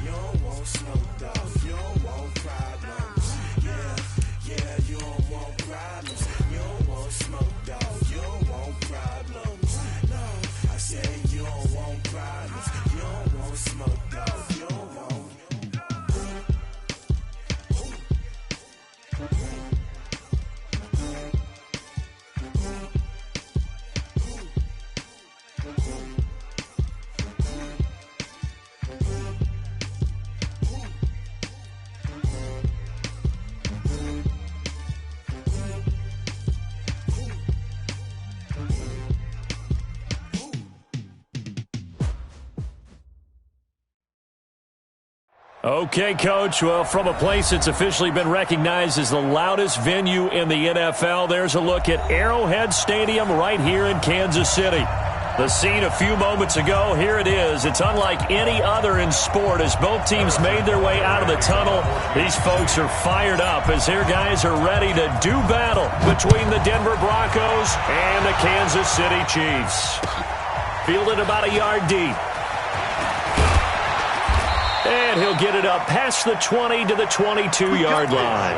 You don't want smoke, dog. You don't want problems. Yeah, you don't want problems. You don't want smoke, dog. You don't want problems. No, I said you don't want problems. You don't want smoke, dog. You don't want. Okay, Coach. Well, from a place that's officially been recognized as the loudest venue in the NFL, there's a look at Arrowhead Stadium right here in Kansas City. The scene a few moments ago, here it is. It's unlike any other in sport as both teams made their way out of the tunnel. These folks are fired up as their guys are ready to do battle between the Denver Broncos and the Kansas City Chiefs. Fielded about a yard deep. And he'll get it up past the 20 to the 22-yard line.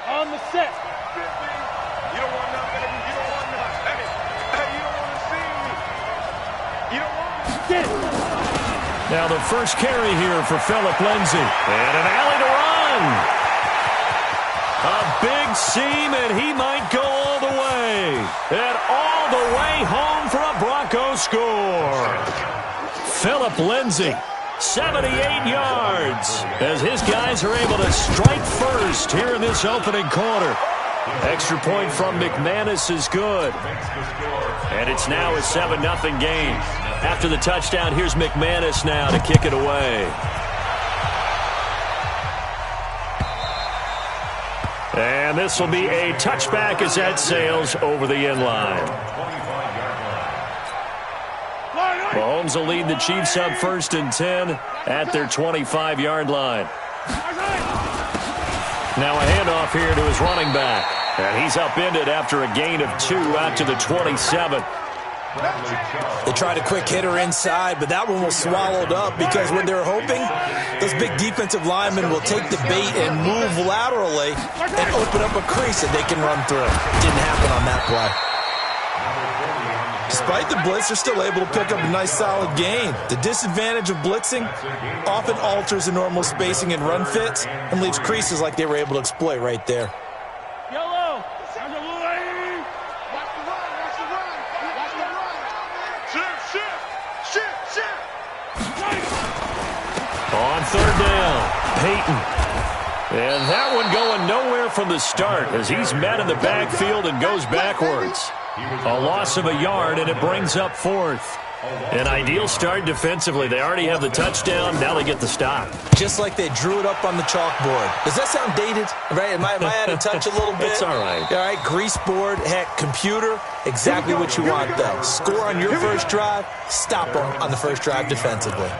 On the set. You don't want none, baby. You don't want none. Hey, you don't want to see me. You don't want Now the first carry here for Phillip Lindsay. And an alley to run. A big seam, and he might go all the way. And all the way home for a Broncos score. Phillip Lindsay, 78 yards, as his guys are able to strike first here in this opening quarter. Extra point from McManus is good. And it's now a 7-0 game. After the touchdown, here's McManus now to kick it away. And this will be a touchback as that sails over the end line. Mahomes will lead the Chiefs up 1st and 10 at their 25-yard line. Now a handoff here to his running back. And he's upended after a gain of 2 out to the 27. They tried a quick hitter inside, but that one was swallowed up because what they're hoping, those big defensive linemen will take the bait and move laterally and open up a crease that they can run through. Didn't happen on that play. Despite the blitz, they're still able to pick up a nice solid gain. The disadvantage of blitzing often alters the normal spacing and run fits and leaves creases like they were able to exploit right there. Yellow. On 3rd down, Peyton. And that one going nowhere from the start as he's met in the backfield and goes backwards. A loss of a yard, and it brings up 4th. An ideal start defensively. They already have the touchdown. Now they get the stop. Just like they drew it up on the chalkboard. Does that sound dated? Right? Am I out of touch a little bit? It's all right. All right, grease board, heck, computer, exactly what you want, though. Score on your first drive, stop on the first drive defensively.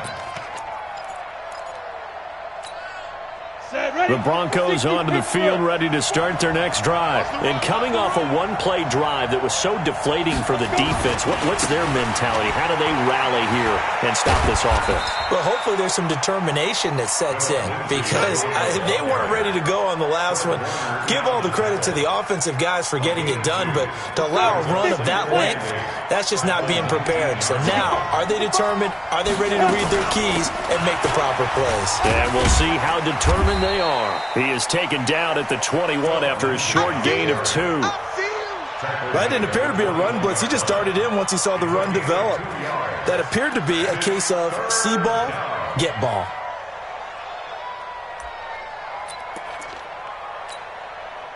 The Broncos onto the field, ready to start their next drive. And coming off a one-play drive that was so deflating for the defense, what's their mentality? How do they rally here and stop this offense? Well, hopefully there's some determination that sets in because they weren't ready to go on the last one. Give all the credit to the offensive guys for getting it done, but to allow a run of that length, that's just not being prepared. So now, are they determined? Are they ready to read their keys and make the proper plays? And we'll see how determined they are. He is taken down at the 21 after a short gain of 2. That didn't appear to be a run blitz. He just darted in once he saw the run develop. That appeared to be a case of see ball, get ball.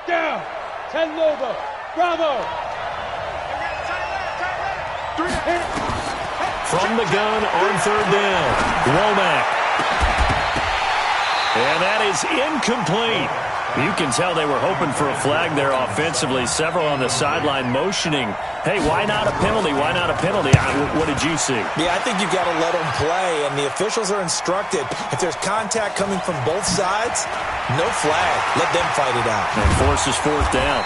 Down. 10 Nova. Bravo. From the gun on 3rd down, Womack. And that is incomplete. You can tell they were hoping for a flag there offensively. Several on the sideline motioning. Hey, why not a penalty? Why not a penalty? What did you see? Yeah, I think you've got to let them play, and the officials are instructed. If there's contact coming from both sides, no flag. Let them fight it out. And forces 4th down.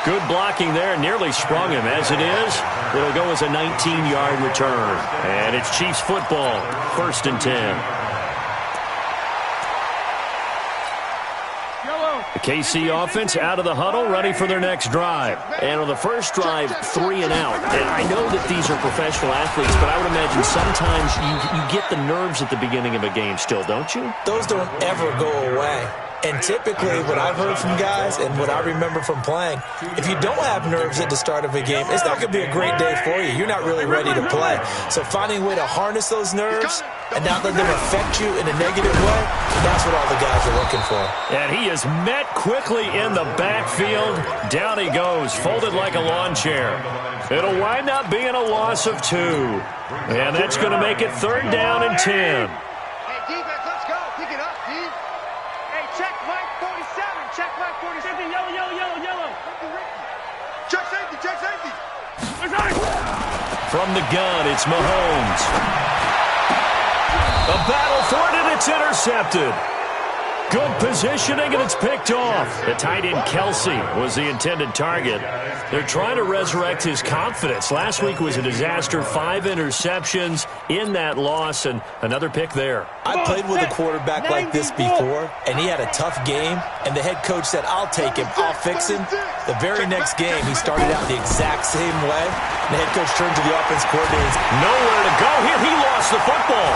Good blocking there, nearly sprung him. As it is, it'll go as a 19-yard return. And it's Chiefs football, 1st and 10. The KC offense out of the huddle, ready for their next drive. And on the first drive, 3 and out. And I know that these are professional athletes, but I would imagine sometimes you get the nerves at the beginning of a game still, don't you? Those don't ever go away. And typically, what I've heard from guys and what I remember from playing, if you don't have nerves at the start of a game, it's not going to be a great day for you. You're not really ready to play. So finding a way to harness those nerves and not let them affect you in a negative way, that's what all the guys are looking for. And he is met quickly in the backfield. Down he goes, folded like a lawn chair. It'll wind up being a loss of 2. And that's going to make it 3rd down and 10. Hey, defense, let's go. Pick it up, D. Hey, check Mike 47. Check Mike 47. Yellow. Check safety, check safety. From the gun, it's Mahomes. A battle for it, and it's intercepted. Good positioning, and it's picked off. The tight end Kelsey was the intended target. They're trying to resurrect his confidence. Last week was a disaster. 5 interceptions in that loss, and another pick there. I played with a quarterback like this before, and he had a tough game, and the head coach said, I'll take him, I'll fix him. The very next game, he started out the exact same way. And the head coach turned to the offense coordinator and said, nowhere to go here. He lost the football.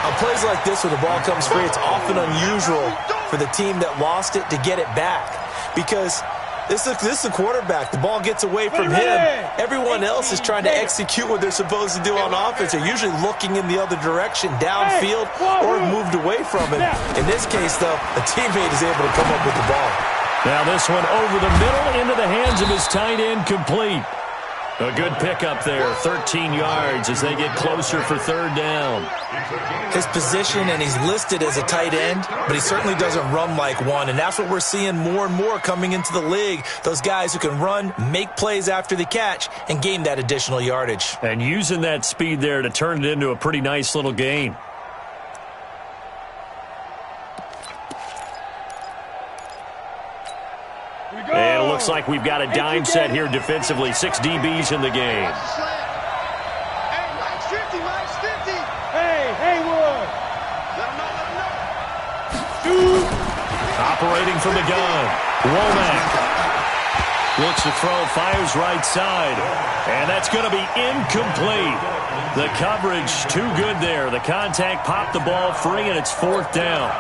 On plays like this, when the ball comes free, it's often unusual for the team that lost it to get it back. Because this is a quarterback. The ball gets away from him. Everyone else is trying to execute what they're supposed to do on offense. They're usually looking in the other direction, downfield, or moved away from it. In this case, though, a teammate is able to come up with the ball. Now this one over the middle into the hands of his tight end, complete. A good pickup there, 13 yards as they get closer for 3rd down. His position, and he's listed as a tight end, but he certainly doesn't run like one, and that's what we're seeing more and more coming into the league. Those guys who can run, make plays after the catch, and gain that additional yardage. And using that speed there to turn it into a pretty nice little gain. And it looks like we've got a dime set here defensively. 6 DBs in the game. Hey, Mike's 50, Mike's 50. Hey, Haywood. Let him know. Operating from the gun. Womack looks to throw, fires right side. And that's going to be incomplete. The coverage too good there. The contact popped the ball free, and it's 4th down.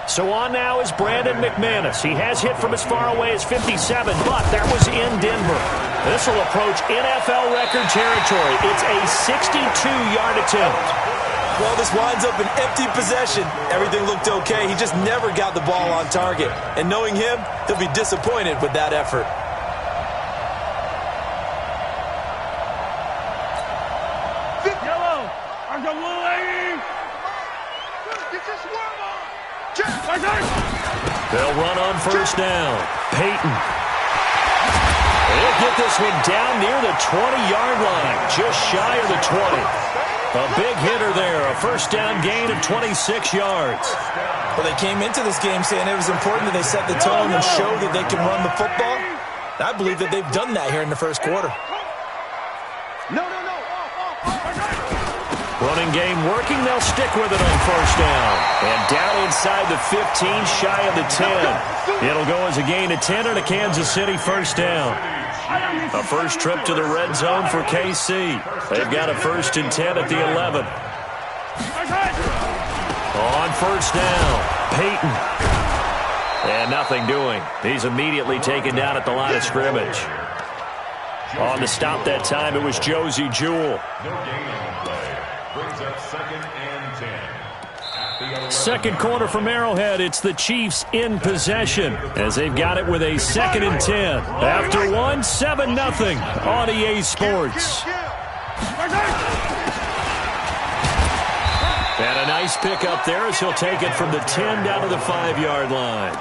So on now is Brandon McManus. He has hit from as far away as 57, but that was in Denver. This will approach NFL record territory. It's a 62-yard attempt. Well, this winds up an empty possession. Everything looked okay. He just never got the ball on target. And knowing him, he'll be disappointed with that effort. Yellow. I'm the blue lady. Get this worm on. They'll run on 1st down. Peyton. They'll get this one down near the 20-yard line, just shy of the 20. A big hitter there, a 1st down gain of 26 yards. Well, they came into this game saying it was important that they set the tone and show that they can run the football. I believe that they've done that here in the 1st quarter. No. Running game working, they'll stick with it on 1st down. And down inside the 15, shy of the 10. It'll go as a gain of 10 and a Kansas City 1st down. A first trip to the red zone for KC. They've got a 1st and 10 at the 11. On 1st down, Peyton. And nothing doing. He's immediately taken down at the line of scrimmage. On the stop that time, it was Josie Jewell. Brings up 2nd and 10. Second quarter from Arrowhead. It's the Chiefs in possession as they've got it with a 2nd and 10. After one, 7-0 on EA Sports. And a nice pick up there as he'll take it from the 10 down to the 5-yard line.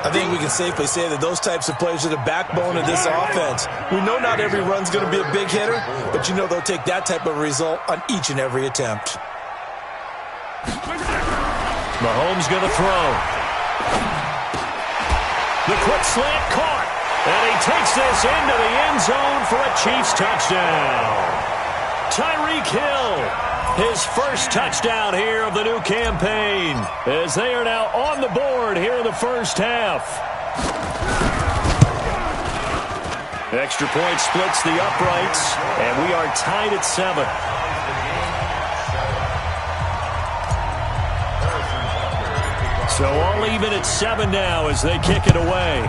I think we can safely say that those types of plays are the backbone of this offense. We know not every run's going to be a big hitter, but you know they'll take that type of result on each and every attempt. Mahomes going to throw. The quick slant caught. And he takes this into the end zone for a Chiefs touchdown. Tyreek Hill, his first touchdown here of the new campaign, as they are now on the board here in the first half. Extra point splits the uprights, and we are tied at 7. So all even at 7 now as they kick it away.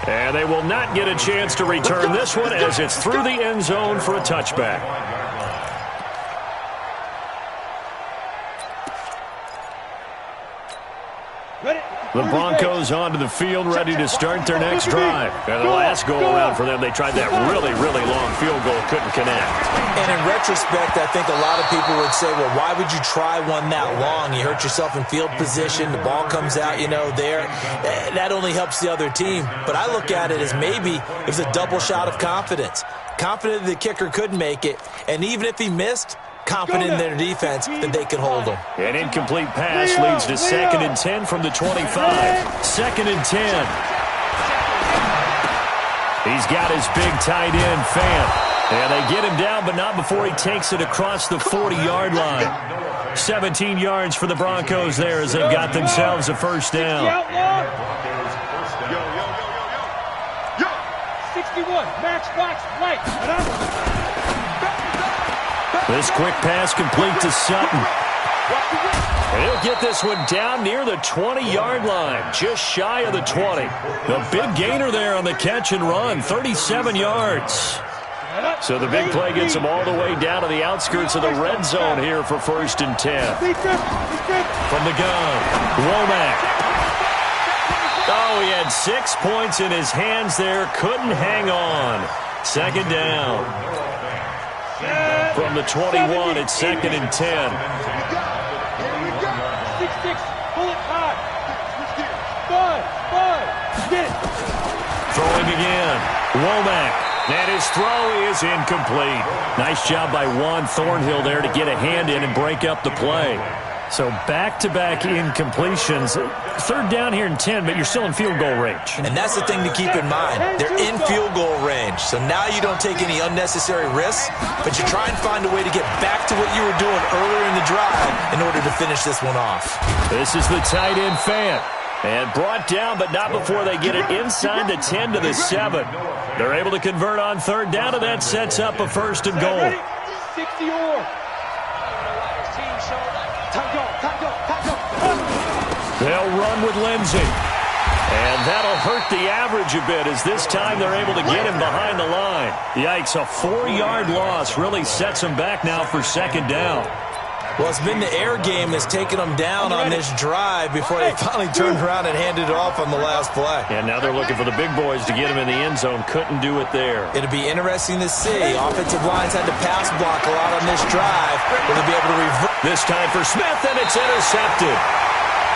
And they will not get a chance to return this one as it's through the end zone for a touchback. The Broncos onto the field, ready to start their next drive. And the last go-around for them, they tried that really, really long field goal, couldn't connect. And in retrospect, I think a lot of people would say, well, why would you try one that long? You hurt yourself in field position, the ball comes out, there. That only helps the other team. But I look at it as maybe it was a double shot of confidence. Confident the kicker could make it, and even if he missed, confident in their defense that they could hold them. An incomplete pass leads to 2nd and 10 from the 25. 2nd and 10. He's got his big tight end, Fant. And they get him down, but not before he takes it across the 40-yard line. 17 yards for the Broncos there as they've got themselves a first down. 61, Max Fox, light. This quick pass complete to Sutton. And he'll get this one down near the 20-yard line, just shy of the 20. The big gainer there on the catch and run, 37 yards. So the big play gets him all the way down to the outskirts of the red zone here for 1st and 10. From the gun, Womack. Oh, he had 6 points in his hands there, couldn't hang on. 2nd down. From the 21, it's 2nd and 10. 6-6, pull it high. Bud, get it. Throwing again, Womack. And his throw is incomplete. Nice job by Juan Thornhill there to get a hand in and break up the play. So back-to-back incompletions. 3rd down here in 10, but you're still in field goal range. And that's the thing to keep in mind. They're in field goal range. So now you don't take any unnecessary risks, but you try and find a way to get back to what you were doing earlier in the drive in order to finish this one off. This is the tight end, Fant. And brought down, but not before they get it inside the 10 to the 7. They're able to convert on 3rd down, and that sets up a 1st and goal. 60-or. They'll run with Lindsey. And that'll hurt the average a bit as this time they're able to get him behind the line. Yikes, a 4-yard loss really sets him back now for 2nd down. Well, it's been the air game that's taken them down on this drive before they finally turned around and handed it off on the last play. And now they're looking for the big boys to get him in the end zone. Couldn't do it there. It'll be interesting to see. Offensive lines had to pass block a lot on this drive. Will they be able to reverse? This time for Smith, and it's intercepted.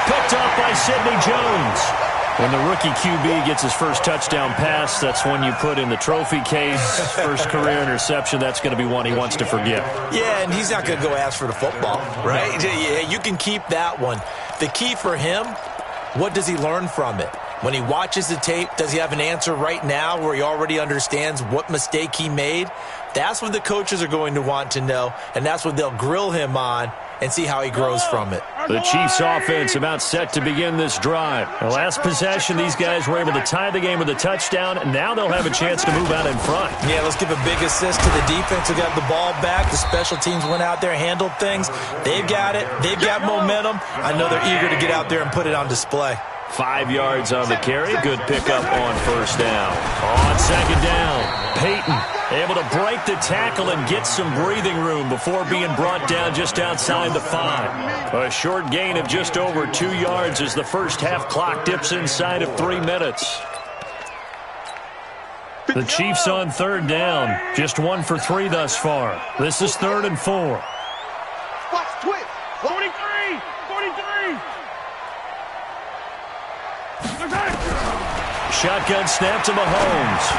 Picked off by Sidney Jones. When the rookie QB gets his first touchdown pass, that's when you put in the trophy case. First career interception, that's going to be one he wants to forget. Yeah, and he's not going to go ask for the football, right? Yeah, you can keep that one. The key for him, what does he learn from it? When he watches the tape, does he have an answer right now where he already understands what mistake he made? That's what the coaches are going to want to know, and that's what they'll grill him on and see how he grows from it. The Chiefs offense about set to begin this drive. The last possession, these guys were able to tie the game with a touchdown, and now they'll have a chance to move out in front. Yeah, let's give a big assist to the defense who got the ball back. The special teams went out there, handled things. They've got it. They've got momentum. I know they're eager to get out there and put it on display. 5 yards on the carry. Good pickup on 1st down. On 2nd down, Peyton able to break the tackle and get some breathing room before being brought down just outside the 5. A short gain of just over 2 yards as the first half clock dips inside of 3 minutes. The Chiefs on 3rd down. Just 1 for 3 thus far. This is 3rd and 4. Watch twist. 43. Shotgun snap to Mahomes.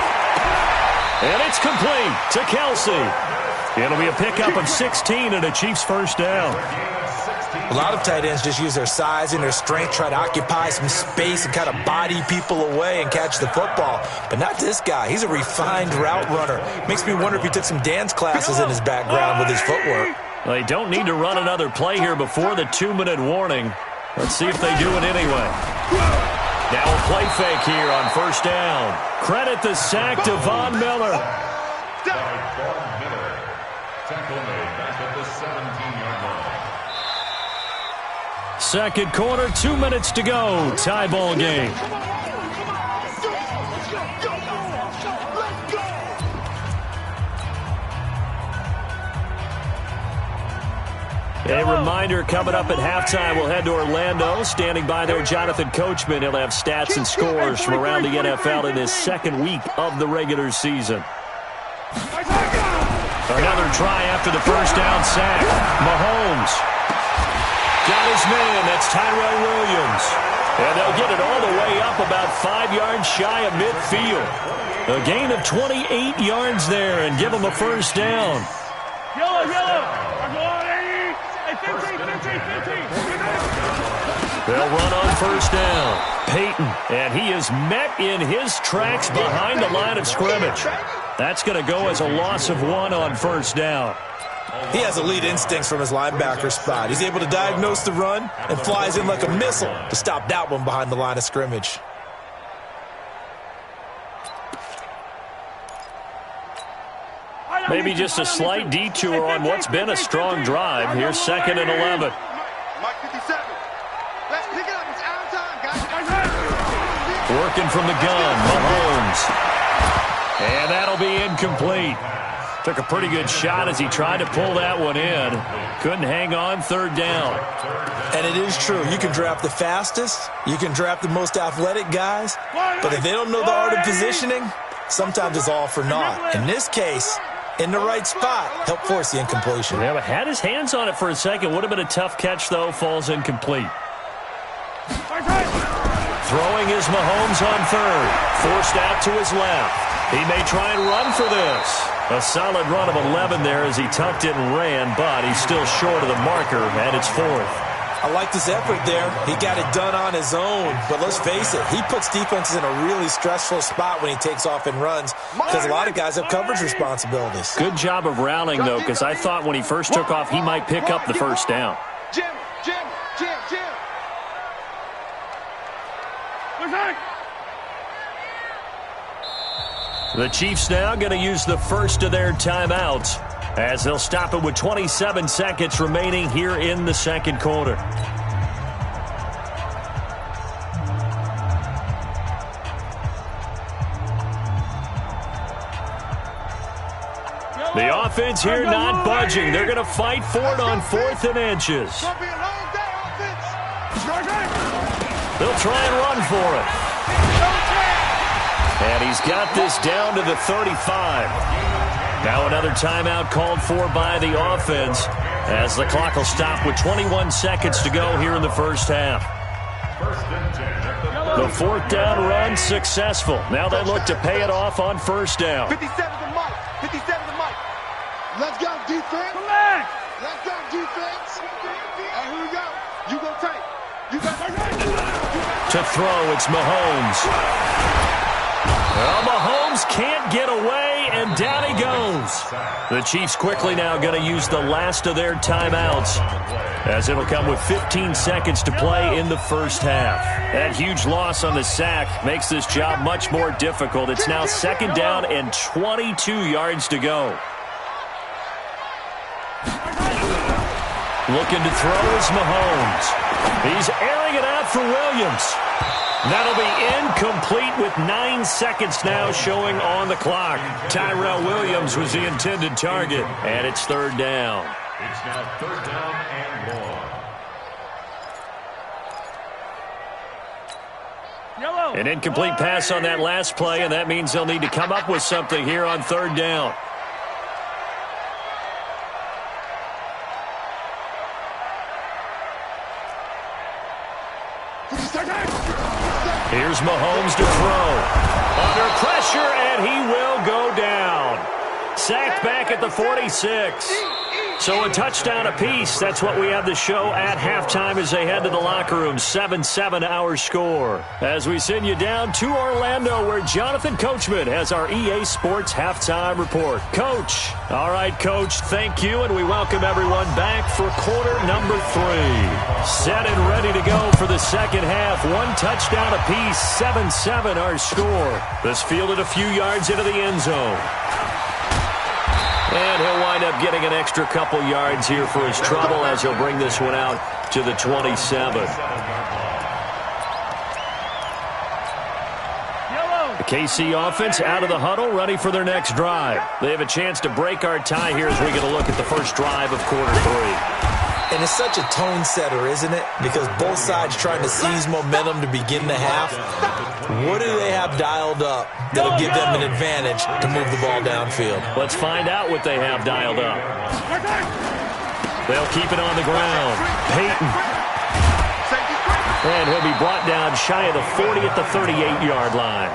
And it's complete to Kelsey. It'll be a pickup of 16 and a Chiefs first down. A lot of tight ends just use their size and their strength, try to occupy some space and kind of body people away and catch the football. But not this guy. He's a refined route runner. Makes me wonder if he took some dance classes in his background with his footwork. They don't need to run another play here before the 2-minute warning. Let's see if they do it anyway. Now a play fake here on first down. Credit the sack to Von Miller. Von Miller. Tackle made back at the 17-yard line. Second quarter, 2 minutes to go. Tie ball game. A reminder, coming up at halftime, we'll head to Orlando. Standing by there, Jonathan Coachman. He'll have stats and scores from around the NFL in this second week of the regular season. Another try after the first down sack. Mahomes got his man. That's Tyrell Williams. And they'll get it all the way up about 5 yards shy of midfield. A gain of 28 yards there and give them a first down. They'll run on first down. Peyton, and he is met in his tracks behind the line of scrimmage. That's going to go as a loss of 1 on first down. He has elite instincts from his linebacker spot. He's able to diagnose the run and flies in like a missile to stop that one behind the line of scrimmage. Maybe just a slight detour on what's been a strong drive. Here's 2nd and 11. Mike 57. Let's pick it up. It's out of time, guys. Working from the gun, Mahomes. And that'll be incomplete. Took a pretty good shot as he tried to pull that one in. Couldn't hang on, third down. And it is true. You can draft the fastest. You can draft the most athletic guys. But if they don't know the art of positioning, sometimes it's all for naught. In this case, in the right spot, help force the incompletion. Yeah, but had his hands on it for a second. Would have been a tough catch, though. Falls incomplete. Throwing is Mahomes on third. Forced out to his left. He may try and run for this. A solid run of 11 there as he tucked it and ran, but he's still short of the marker, and it's 4th. I like this effort there. He got it done on his own. But let's face it, he puts defenses in a really stressful spot when he takes off and runs because a lot of guys have coverage responsibilities. Good job of rallying, though, because I thought when he first took off, he might pick up the first down. Jim. The Chiefs now going to use the first of their timeouts as they'll stop it with 27 seconds remaining here in the second quarter. The offense here not budging. They're going to fight for it on 4th and inches. They'll try and run for it. And he's got this down to the 35. Now another timeout called for by the offense as the clock will stop with 21 seconds to go here in the first half. The 4th down run successful. Now they look to pay it off on first down. 57 to Mike. 57 to Mike. Let's go, defense. Let's go, defense. Hey, here we go. You go tight. You go tight. To throw, it's Mahomes. Well, Mahomes can't get away, and down he goes. The Chiefs quickly now going to use the last of their timeouts as it'll come with 15 seconds to play in the first half. That huge loss on the sack makes this job much more difficult. It's now 2nd down and 22 yards to go. Looking to throw is Mahomes. He's airing it out for Williams. That'll be incomplete with 9 seconds now showing on the clock. Tyrell Williams was the intended target, and it's 3rd down. It's now 3rd down and 1. An incomplete pass on that last play, and that means they'll need to come up with something here on 3rd down. Here's Mahomes to throw. Under pressure, and he will go down. Sacked back at the 46. So a touchdown apiece. That's what we have the show at halftime as they head to the locker room. 7-7 our score. As we send you down to Orlando where Jonathan Coachman has our EA Sports halftime report. Coach. All right, Coach, thank you, and we welcome everyone back for quarter number 3. Set and ready to go for the second half. One touchdown apiece. 7-7 our score. This fielded a few yards into the end zone. And he'll wind up getting an extra couple yards here for his trouble as he'll bring this one out to the 27. The KC offense out of the huddle, ready for their next drive. They have a chance to break our tie here as we get a look at the first drive of quarter 3. And it's such a tone setter, isn't it? Because both sides trying to seize momentum to begin the half. What do they have dialed up that'll give them an advantage to move the ball downfield? Let's find out what they have dialed up. They'll keep it on the ground. Peyton. And he'll be brought down shy of the 40 at the 38-yard line.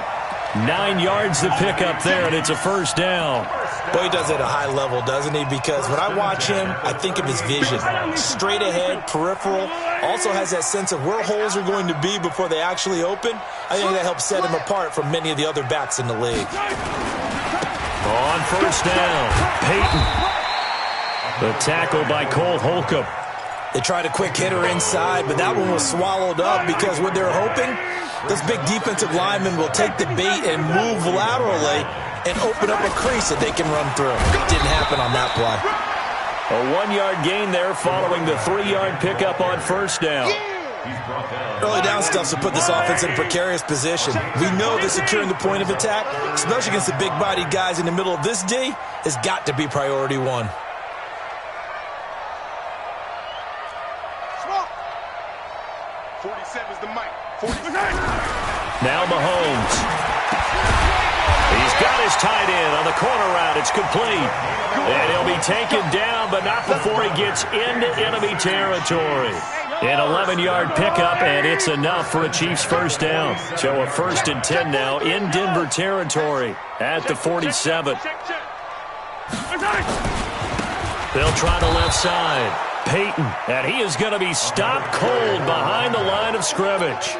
9 yards to pick up there, and it's a first down. Boy, he does it at a high level, doesn't he? Because when I watch him, I think of his vision. Straight ahead, peripheral. Also has that sense of where holes are going to be before they actually open. I think that helps set him apart from many of the other backs in the league. On first down, Peyton. The tackle by Cole Holcomb. They tried a quick hitter inside, but that one was swallowed up because what they're hoping, this big defensive lineman will take the bait and move laterally and open up a crease that they can run through. It didn't happen on that play. A 1-yard gain there following the 3-yard pickup on first down. Early down stuffs will put this offense in a precarious position. We know that securing the point of attack, especially against the big-bodied guys in the middle of this D, has got to be priority 1. Now Mahomes. He's got his tight end on the corner route. It's complete. And he'll be taken down, but not before he gets into enemy territory. An 11-yard pickup, and it's enough for a Chiefs first down. So a 1st and 10 now in Denver territory at the 47. They'll try the left side. Peyton, and he is going to be stopped cold behind the line of scrimmage.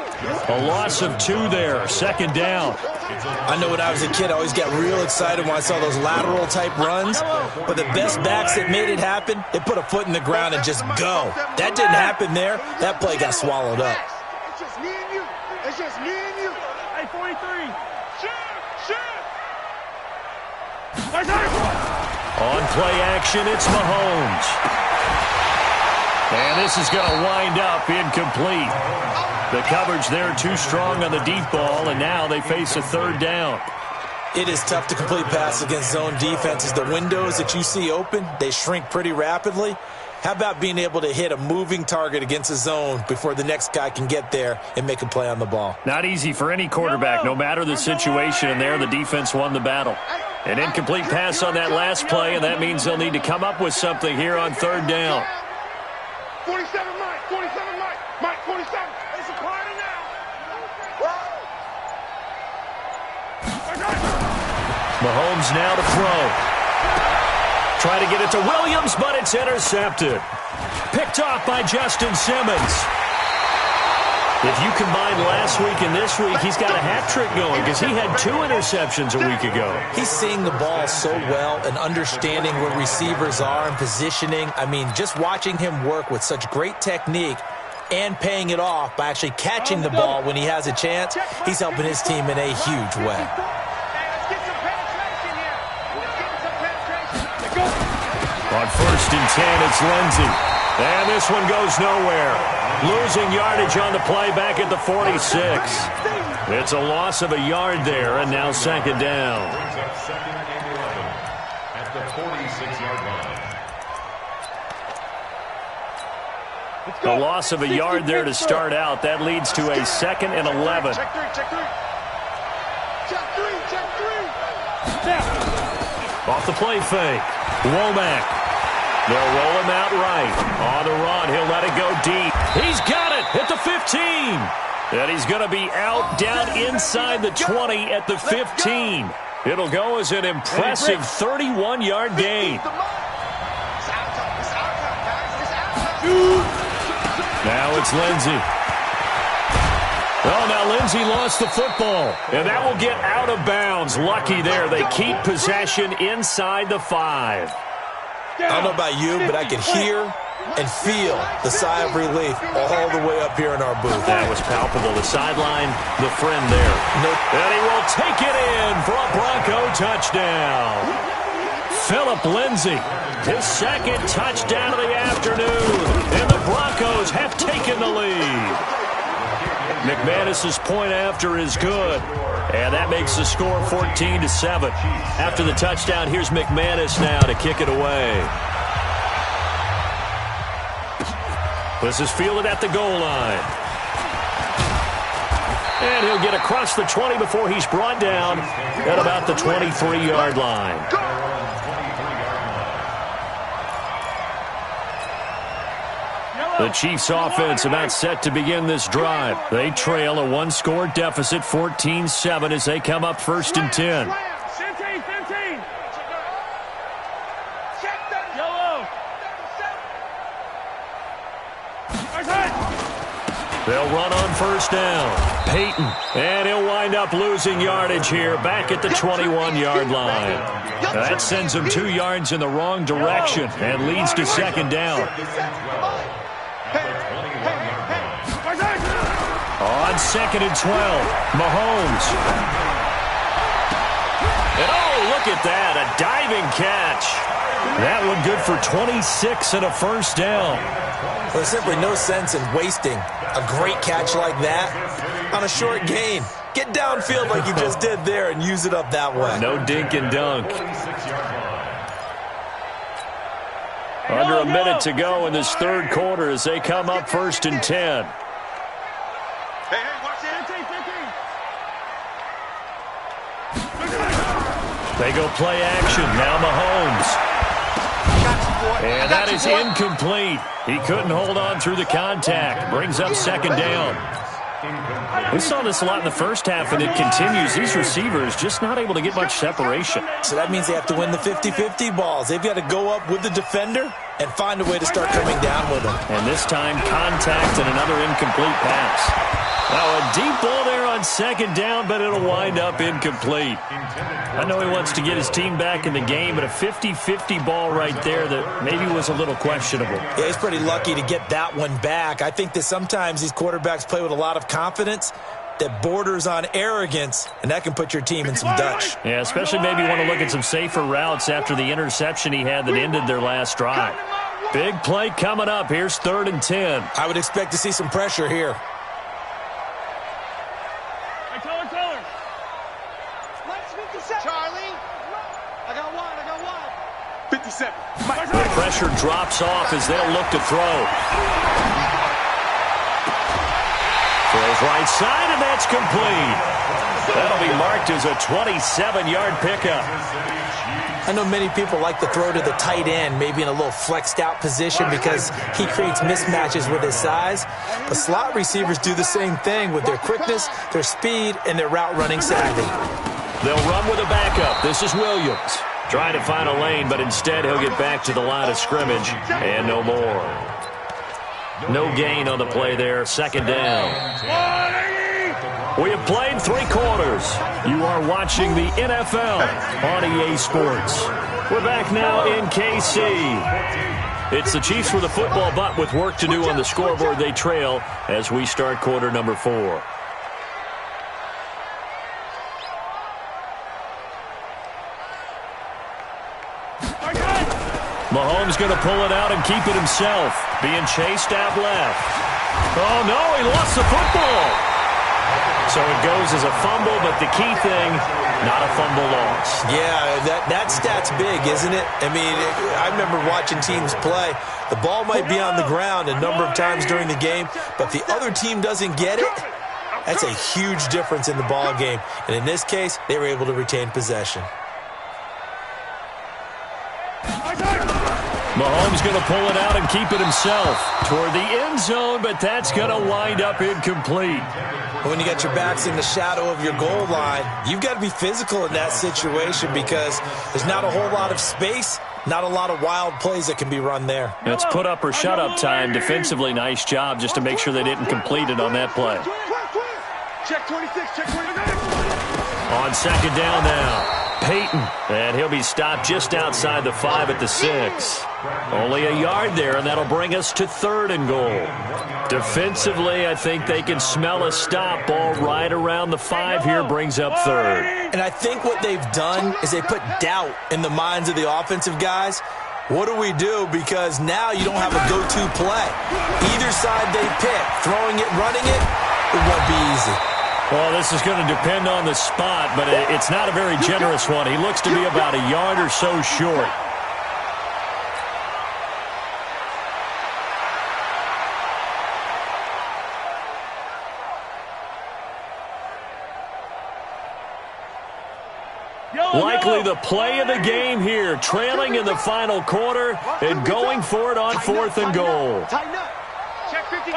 A loss of 2 there, second down. I know when I was a kid, I always got real excited when I saw those lateral-type runs. But the best backs that made it happen, they put a foot in the ground and just go. That didn't happen there. That play got swallowed up. It's just me and you. It's just me and you. Hey, 43. On play action, it's Mahomes. And this is going to wind up incomplete. The coverage there too strong on the deep ball, and now they face a 3rd down. It is tough to complete passes against zone defenses. The windows that you see open, they shrink pretty rapidly. How about being able to hit a moving target against a zone before the next guy can get there and make a play on the ball? Not easy for any quarterback, no matter the situation, and there the defense won the battle. An incomplete pass on that last play, and that means they'll need to come up with something here on 3rd down. 47, Mike. 47, Mike. Mike, 47. It's a party now. Mahomes now to throw. Try to get it to Williams, but it's intercepted. Picked off by Justin Simmons. If you combine last week and this week, he's got a hat trick going because he had 2 interceptions a week ago. He's seeing the ball so well and understanding where receivers are and positioning. I mean, just watching him work with such great technique and paying it off by actually catching the ball when he has a chance, he's helping his team in a huge way. On 1st and 10, it's Lindsey. And this one goes nowhere. Losing yardage on the play back at the 46. It's a loss of a yard there, and now 2nd down. At the 46-yard line. The loss of a yard there to start out. That leads to a 2nd and 11. Check 3, check 3. Check 3, check 3. Off the play fake. Womack. They'll roll him out right. On the run, he'll let it go deep. He's got it at the 15. And he's going to be out down inside the 20 at the 15. It'll go as an impressive 31-yard gain. Now it's Lindsey. Oh, now Lindsey lost the football, and that will get out of bounds. Lucky there. They keep possession inside the 5. I don't know about you, but I could hear and feel the sigh of relief all the way up here in our booth. That was palpable. The sideline, the friend there. And he will take it in for a Bronco touchdown. Philip Lindsey, his second touchdown of the afternoon, and the Broncos have taken the lead. McManus's point after is good, and that makes the score 14-7. After the touchdown, here's McManus now to kick it away. This is fielded at the goal line. And he'll get across the 20 before he's brought down at about the 23-yard line. The Chiefs offense about set to begin this drive. They trail a one-score deficit, 14-7, as they come up 1st and 10. 15. Yellow. They'll run on 1st down. Peyton, and he'll wind up losing yardage here back at the 21-yard line. That sends him 2 yards in the wrong direction and leads to 2nd down. On 2nd and 12, Mahomes. And oh, look at that, a diving catch. That one good for 26 and a 1st down. Well, there's simply no sense in wasting a great catch like that on a short gain. Get downfield like you just did there and use it up that way. No dink and dunk. Under a minute to go in this 3rd quarter as they come up 1st and 10. Hey, watch it. They go play action. Now Mahomes. And that is incomplete. He couldn't hold on through the contact. Brings up 2nd down. We saw this a lot in the first half, and it continues. These receivers just not able to get much separation. So that means they have to win the 50-50 balls. They've got to go up with the defender and find a way to start coming down with them. And this time, contact and another incomplete pass. Now, a deep ball there on 2nd down, but it'll wind up incomplete. I know he wants to get his team back in the game, but a 50-50 ball right there that maybe was a little questionable. Yeah, he's pretty lucky to get that one back. I think that sometimes these quarterbacks play with a lot of confidence that borders on arrogance, and that can put your team in some Dutch. Yeah, especially maybe want to look at some safer routes after the interception he had that ended their last drive. Big play coming up. Here's 3rd and 10. I would expect to see some pressure here. Charlie. I got one. 57. The pressure drops off as they'll look to throw. Throws right side, and that's complete. That'll be marked as a 27-yard pickup. I know many people like to throw to the tight end, maybe in a little flexed out position because he creates mismatches with his size. But slot receivers do the same thing with their quickness, their speed, and their route running savvy. They'll run with a backup. This is Williams. Trying to find a lane, but instead he'll get back to the line of scrimmage and no more. No gain on the play there. 2nd down. We have played 3 quarters. You are watching the NFL on EA Sports. We're back now in KC. It's the Chiefs with a football, but with work to do on the scoreboard, they trail as we start quarter number 4. Mahomes going to pull it out and keep it himself. Being chased out left. Oh, no, he lost the football. So it goes as a fumble, but the key thing, not a fumble loss. Yeah, that stat's big, isn't it? I mean, I remember watching teams play. The ball might be on the ground a number of times during the game, but the other team doesn't get it. That's a huge difference in the ball game. And in this case, they were able to retain possession. Mahomes going to pull it out and keep it himself toward the end zone, but that's going to wind up incomplete. When you got your backs in the shadow of your goal line, you've got to be physical in that situation because there's not a whole lot of space, not a lot of wild plays that can be run there. That's put up or shut up time. Defensively, nice job just to make sure they didn't complete it on that play. Check 26, check 26. On second down now. Peyton, and he'll be stopped just outside the 5 at the 6. Only a yard there, and that'll bring us to 3rd and goal. Defensively, I think they can smell a stop. Ball right around the 5 here brings up 3rd. And I think what they've done is they put doubt in the minds of the offensive guys. What do we do? Because now you don't have a go-to play. Either side they pick, throwing it, running it, it won't be easy. Well, this is going to depend on the spot, but it's not a very generous one. He looks to be about a yard or so short. Likely the play of the game here, trailing in the final quarter and going for it on 4th and goal. Tighten up. Check 50.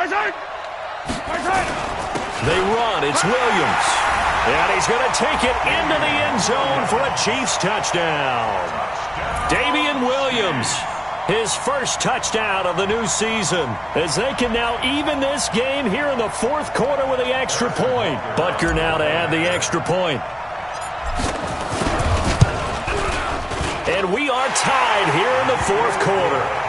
They run. It's Williams. And he's going to take it into the end zone for a Chiefs touchdown. Damian Williams, his first touchdown of the new season, as they can now even this game here in the 4th quarter with the extra point. Butker now to add the extra point. And we are tied here in the 4th quarter.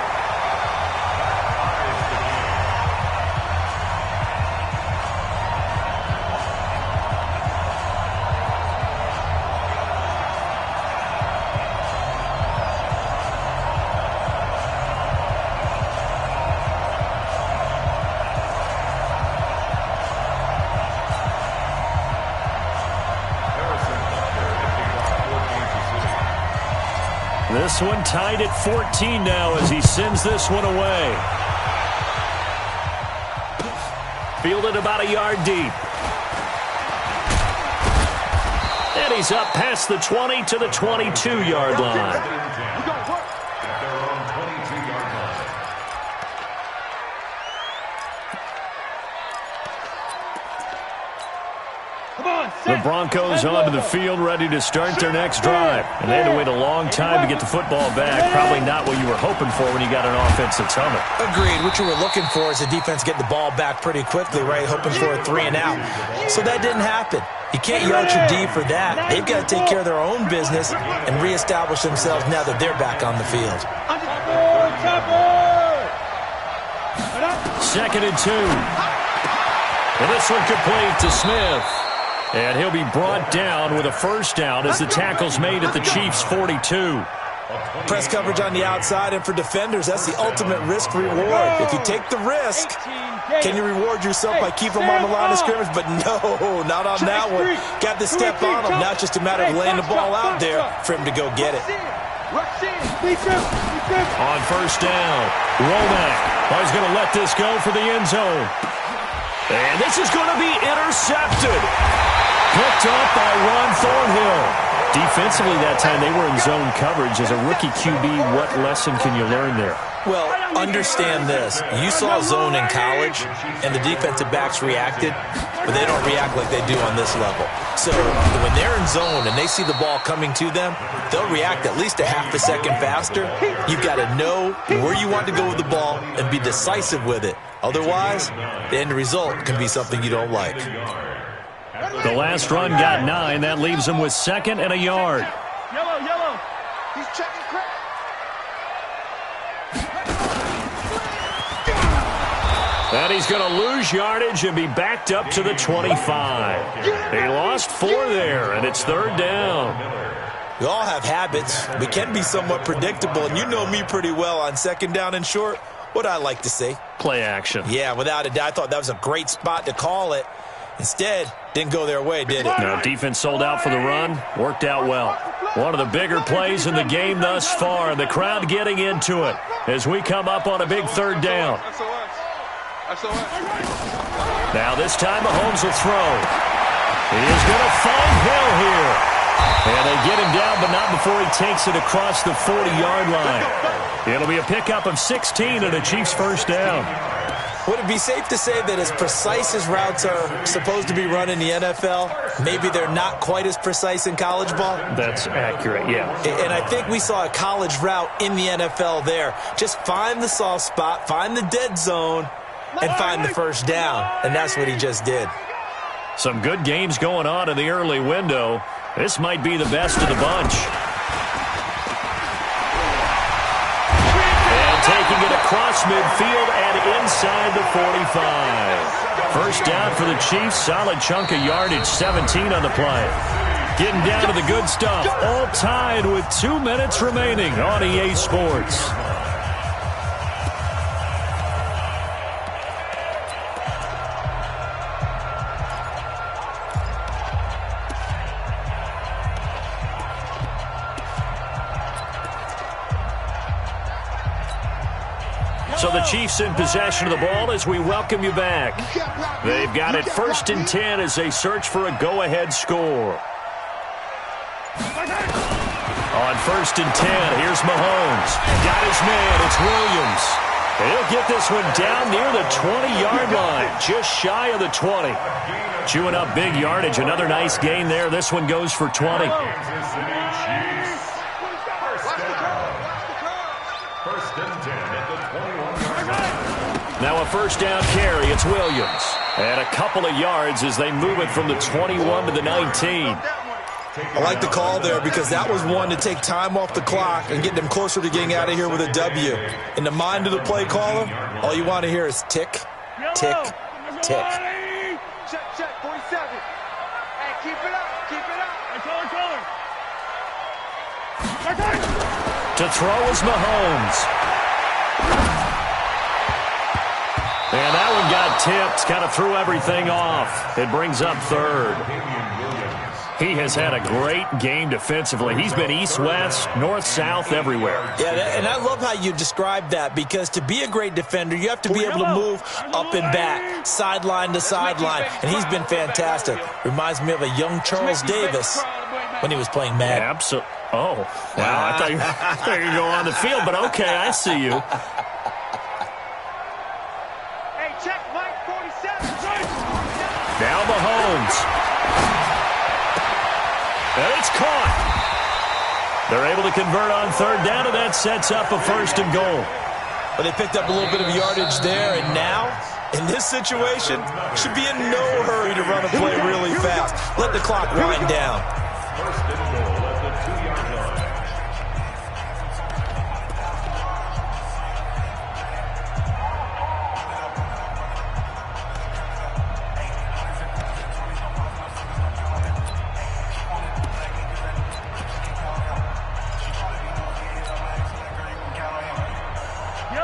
This one tied at 14 now as he sends this one away. Fielded about a yard deep. And he's up past the 20 to the 22-yard line. The Broncos onto the field, ready to start their next drive. And they had to wait a long time to get the football back. Probably not what you were hoping for when you got an offense that's humming. Agreed. What you were looking for is the defense get the ball back pretty quickly, right? Hoping for a 3 and out. So that didn't happen. You can't yard your D for that. They've got to take care of their own business and reestablish themselves now that they're back on the field. 2nd and 2. And this one complete to Smith. And he'll be brought down with a first down as the tackle's made at the Chiefs' 42. Press coverage on the outside, and for defenders, that's the ultimate risk-reward. If you take the risk, can you reward yourself by keeping them on the line of scrimmage? But no, not on that one. Got to step on them. Now it's just a matter of laying the ball out there for him to go get it. On first down, Romack. He's going to let this go for the end zone. And this is going to be intercepted. Picked up by Ron Thornhill. Defensively that time, they were in zone coverage. As a rookie QB, what lesson can you learn there? Well, understand this. You saw zone in college, and the defensive backs reacted, but they don't react like they do on this level. So when they're in zone and they see the ball coming to them, they'll react at least a half a second faster. You've got to know where you want to go with the ball and be decisive with it. Otherwise, the end result can be something you don't like. The last run got 9. That leaves him with 2nd and a yard. Yellow. He's checking crack. And he's going to lose yardage and be backed up to the 25. He lost 4 there, and it's 3rd down. We all have habits. We can be somewhat predictable, and you know me pretty well on 2nd down and short. What I like to say? Play action. Yeah, without a doubt. I thought that was a great spot to call it. Instead, didn't go their way, did it? No, defense sold out for the run. Worked out well. One of the bigger plays in the game thus far. The crowd getting into it as we come up on a big 3rd down. Now this time Mahomes will throw. He is going to find Hill here. And they get him down, but not before he takes it across the 40-yard line. It'll be a pickup of 16 and a Chiefs first down. Would it be safe to say that as precise as routes are supposed to be run in the NFL, maybe they're not quite as precise in college ball? That's accurate, yeah. And I think we saw a college route in the NFL there. Just find the soft spot, find the dead zone, and find the first down. And that's what he just did. Some good games going on in the early window. This might be the best of the bunch. And taking it across midfield and inside the 45. First down for the Chiefs. Solid chunk of yardage, 17 on the play. Getting down to the good stuff. All tied with 2 minutes remaining on EA Sports. So the Chiefs in possession of the ball as we welcome you back. They've got it 1st and 10 as they search for a go-ahead score. On 1st and 10, here's Mahomes. Got his man, it's Williams. He'll get this one down near the 20-yard line, just shy of the 20. Chewing up big yardage, another nice gain there. This one goes for 20. Now a first down carry, it's Williams. And a couple of yards as they move it from the 21 to the 19. I like the call there because that was one to take time off the clock and get them closer to getting out of here with a W. In the mind of the play caller, all you want to hear is tick, tick, tick. Check, 47. Hey, keep it up, keep it up. To throw is Mahomes. And that one got tipped, kind of threw everything off. It brings up 3rd. He has had a great game defensively. He's been east-west, north-south, everywhere. Yeah, and I love how you describe that because to be a great defender, you have to be able to move up and back, sideline to sideline, and he's been fantastic. Reminds me of a young Charles Davis when he was playing Madden. Absolutely. Oh, wow. I thought you were going to go on the field, but okay, I see you. Now Mahomes. And it's caught. They're able to convert on 3rd down, and that sets up a 1st and goal. But they picked up a little bit of yardage there, and now, in this situation, should be in no hurry to run a play really fast. Let the clock wind down. 1st and goal at the 2-yard line.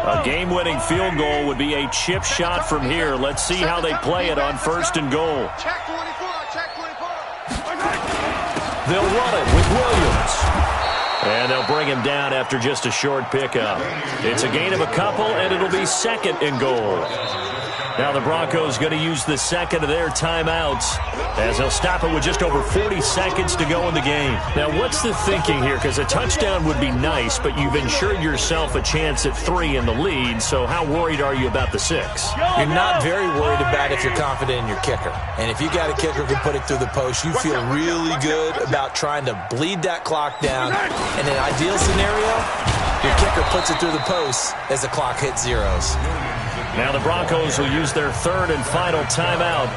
A game-winning field goal would be a chip shot from here. Let's see how they play it on 1st and goal. Check 24, check 24. They'll run it with Williams. And they'll bring him down after just a short pickup. It's a gain of a couple, and it'll be 2nd and goal. Now the Broncos going to use the second of their timeouts as they'll stop it with just over 40 seconds to go in the game. Now what's the thinking here? Because a touchdown would be nice, but you've ensured yourself a chance at 3 in the lead, so how worried are you about the 6? You're not very worried about if you're confident in your kicker. And if you got a kicker who can put it through the post, you feel really good about trying to bleed that clock down. In an ideal scenario, your kicker puts it through the post as the clock hits zeros. Now the Broncos will use their 3rd and final timeout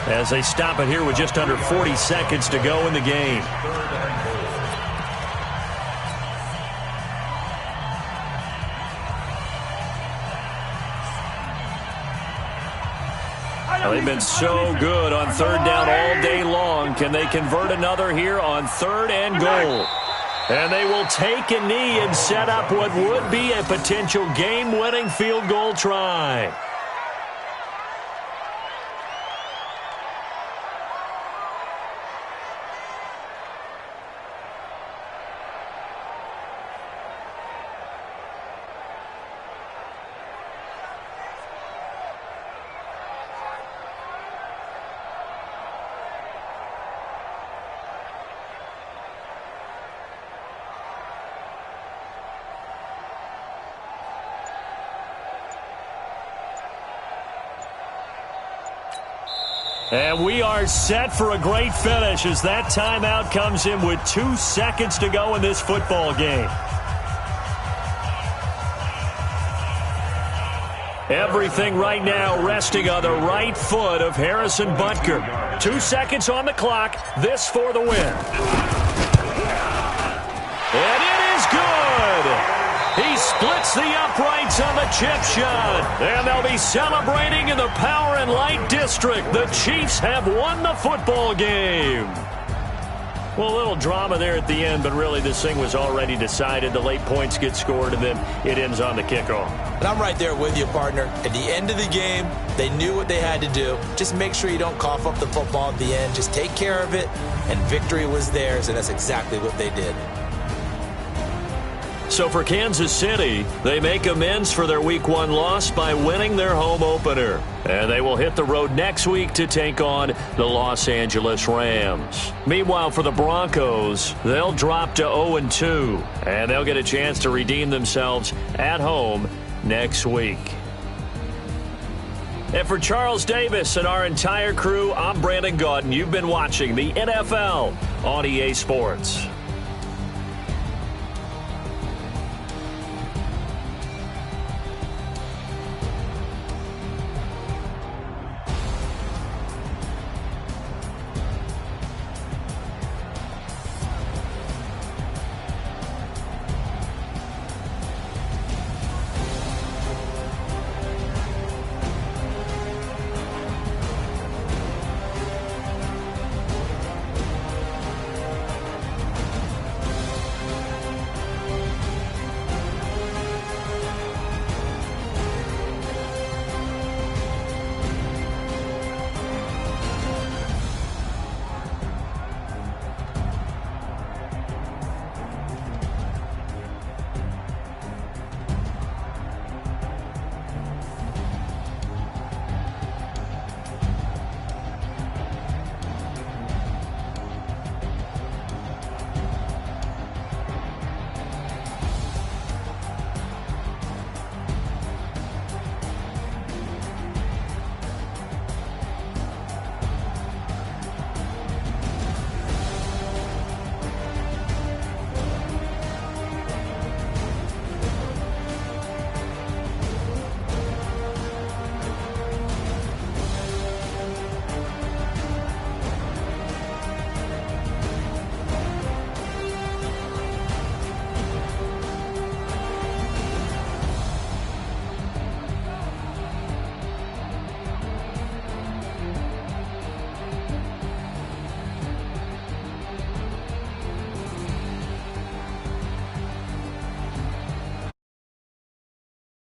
as they stop it here with just under 40 seconds to go in the game. Well, they've been so good on 3rd down all day long. Can they convert another here on 3rd and goal? And they will take a knee and set up what would be a potential game-winning field goal try. And we are set for a great finish as that timeout comes in with 2 seconds to go in this football game. Everything right now resting on the right foot of Harrison Butker. 2 seconds on the clock. This for the win. And it is good. He splits the uprights on the chip shot. And they'll be celebrating in the Power and Light District. The Chiefs have won the football game. Well, a little drama there at the end, but really this thing was already decided. The late points get scored, and then it ends on the kickoff. And I'm right there with you, partner. At the end of the game, they knew what they had to do. Just make sure you don't cough up the football at the end. Just take care of it, and victory was theirs, and that's exactly what they did. So for Kansas City, they make amends for their Week 1 loss by winning their home opener. And they will hit the road next week to take on the Los Angeles Rams. Meanwhile, for the Broncos, they'll drop to 0-2. And they'll get a chance to redeem themselves at home next week. And for Charles Davis and our entire crew, I'm Brandon Gaudin. You've been watching the NFL on EA Sports.